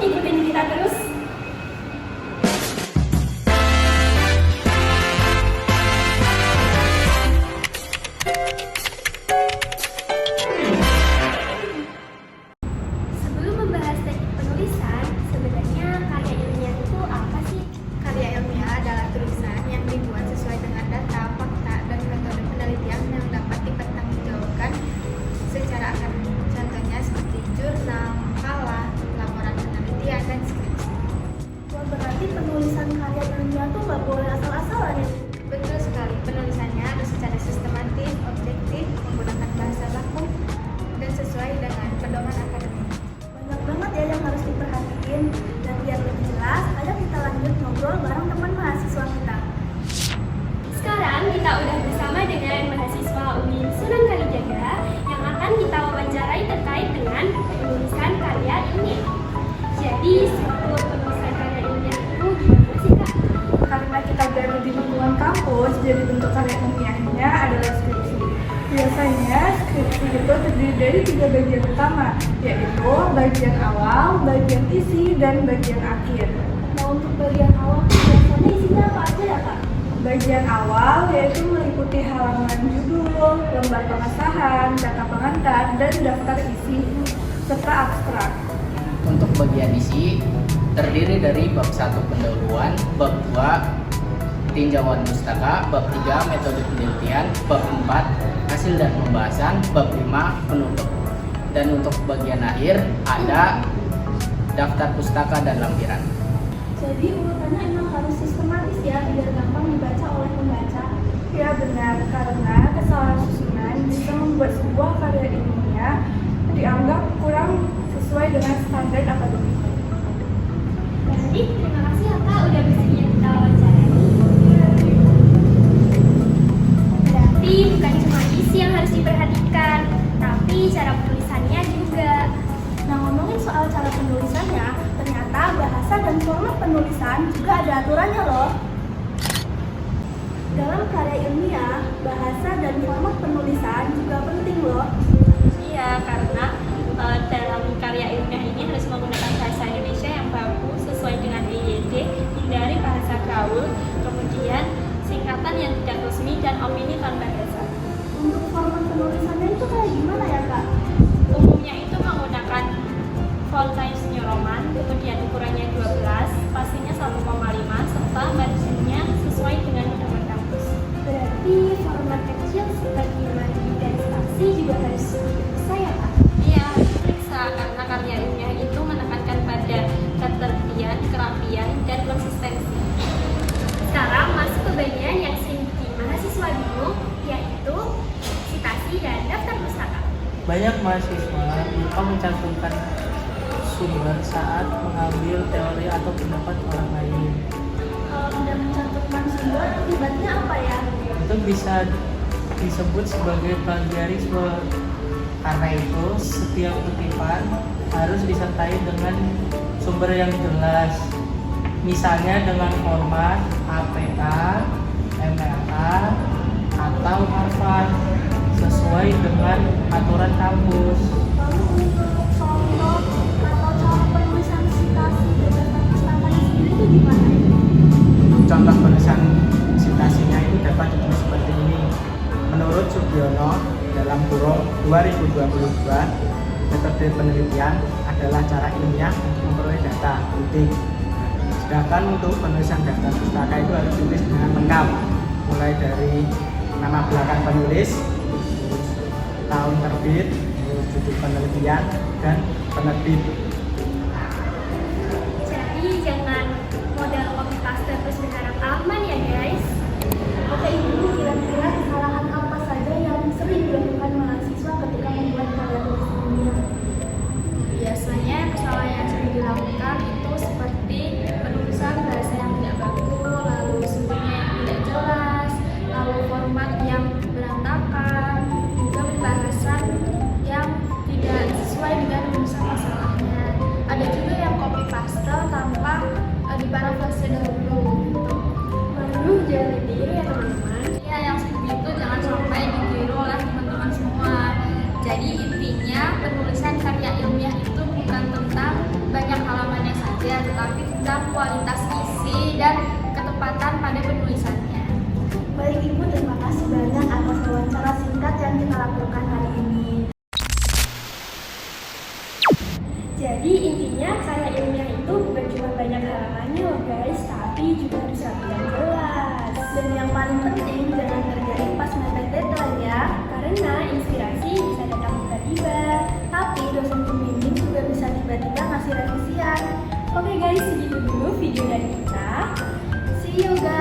ikutin kita terus. Sebelum membahas teknik penulisan, sebenarnya karya ilmiah itu apa sih? Karya ilmiah adalah tulisan yang dibuat sesuai dengan data, fakta, dan metode penelitian yang dapat dipertanggungjawabkan secara akademis. Contohnya seperti jurnal, makalah, laporan penelitian, dan skripsi. Wah, berarti penulisan karya ilmiah tuh nggak boleh asal-asalan ya? Betul sekali, penulisannya harus secara sistematis, objektif, menggunakan bahasa baku, dan sesuai dengan pedoman akademik. Banyak banget ya yang harus diperhatiin. Dan biar lebih jelas, ayo kita lanjut ngobrol bareng teman mahasiswa kita. Sekarang kita udah bersama dengan mahasiswa UIN Sunan Kalijaga yang akan kita wawancarai terkait dengan penulisan karya ilmiah. Jadi, struktur penulisan karya ilmiah itu gimana sih, Kak? Karena kita berada di lingkungan kampus, jadi bentuk karya ilmiahnya adalah skripsi. Biasanya skripsi itu terdiri dari 3 bagian utama, yaitu bagian awal, bagian isi, dan bagian akhir. Nah, untuk bagian awal tuh biasanya isinya apa aja ya, Kak? Bagian awal yaitu meliputi halaman judul, lembar pengesahan, data pengantar, dan daftar isi, serta abstrak. Untuk bagian isi terdiri dari bab 1 pendahuluan, bab 2 tinjauan pustaka, bab 3 metode penelitian, bab 4 hasil dan pembahasan, bab 5 penutup. Dan untuk bagian akhir ada daftar pustaka dan lampiran. Jadi urutannya emang harus sistematis ya, biar gampang dibaca oleh pembaca. Ya benar, karena kesalahan susunan bisa membuat sebuah karya ilmiah dianggap kurang sesuai dengan standar akademik. Jadi terima kasih ya Kak udah bersedia kita wawancarai. Berarti bukan cuma isi yang harus diperhatikan, tapi cara penulisannya juga. Nah, ngomongin soal cara penulisannya, ternyata bahasa dan format penulisan juga ada aturannya loh. Dalam karya ilmiah, bahasa dan format penulisan juga penting loh. Iya, karena dalam karya ilmiah ini harus menggunakan bahasa Indonesia yang baku sesuai dengan EYD, hindari bahasa gaul, kemudian singkatan yang tidak resmi dan opini tanpa dasar. Untuk format penulisannya itu kayak gimana ya Kak? Umumnya itu menggunakan font Times New Roman, kemudian ukurannya 12, spasinya 1,5, serta marginnya sesuai dengan pedoman kampus. Berarti format kecil seperti margin dan spasi juga harus bisa ya Kak? Iya, harus diperiksa karena karya ilmiah itu menekankan pada ketertiban, kerapian, dan konsistensi. Sekarang masuk ke bagian yang sering bikin mahasiswa bingung, yaitu citasi dan daftar pustaka. Banyak mahasiswa lupa mencantumkan sumber saat mengambil teori atau pendapat orang lain. Kalau tidak mencantumkan sumber, akibatnya apa ya? Itu bisa disebut sebagai plagiarisme. Karena itu, setiap kutipan harus disertai dengan sumber yang jelas. Misalnya dengan format APA, MLA, atau Harvard sesuai dengan aturan kampus. Lalu untuk contoh atau cara penulisan citasi dan daftar pustaka sendiri itu gimana? Contoh penulisan citasinya itu dapat ditulis seperti ini. Menurut Sugiono dalam kurung 2022, metode penelitian adalah cara ilmiah untuk memperoleh data penting. Sedangkan untuk penulisan daftar pustaka itu harus ditulis dengan lengkap, mulai dari nama belakang penulis, tahun terbit, judul penelitian, dan penerbit. Jadi jangan model copy paste terus berharap aman ya guys. Oke, Ibu, kira-kira kesalahan apa saja yang sering dilakukan mahasiswa ketika membuat karya tulis ilmiah? Biasanya kesalahan yang sering dilakukan itu seperti penulisan bahasa yang tidak baku, lalu sumbernya yang tidak jelas, lalu format yang berantakan, juga pembahasan yang tidak sesuai dengan rumusan masalahnya. Ada juga yang copy paste tanpa diparafrase dahulu gitu. Waduh, jangan ditiru ya teman-teman. Ya, yang sering Jadi intinya karya ilmiah itu bukan cuma banyak halamannya loh guys, tapi juga harus rapi dan jelas. Dan yang paling penting jangan kerjain pas mepet deadline ya. Karena inspirasi bisa datang tiba-tiba. Tapi dosen pembimbing juga bisa tiba-tiba ngasih revisian. Oke guys, segitu dulu video dari kita. See you guys.